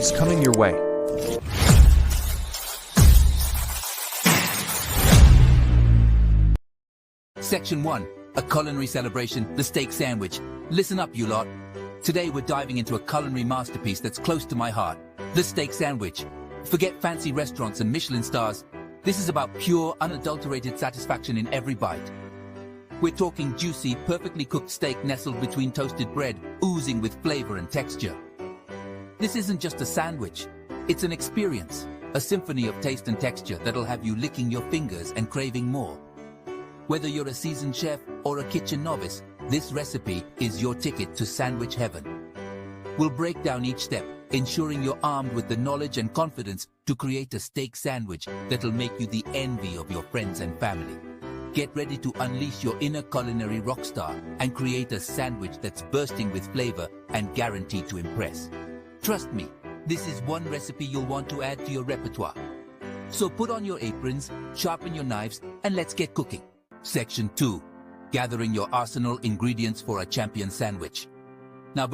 recipes coming your way. Section 1. A culinary celebration, the steak sandwich. Listen up, you lot. Today we're diving into a culinary masterpiece that's close to my heart, the steak sandwich. Forget fancy restaurants and Michelin stars. This is about pure, unadulterated satisfaction in every bite. We're talking juicy, perfectly cooked steak nestled between toasted bread, oozing with flavor and texture. This isn't just a sandwich. It's an experience, a symphony of taste and texture that'll have you licking your fingers and craving more. Whether you're a seasoned chef or a kitchen novice, this recipe is your ticket to sandwich heaven. We'll break down each step, ensuring you're armed with the knowledge and confidence to create a steak sandwich that'll make you the envy of your friends and family. Get ready to unleash your inner culinary rock star and create a sandwich that's bursting with flavor and guaranteed to impress. Trust me, this is one recipe you'll want to add to your repertoire. So put on your aprons, sharpen your knives, and let's get cooking. Section 2. Gathering your arsenal ingredients for a champion sandwich. Now,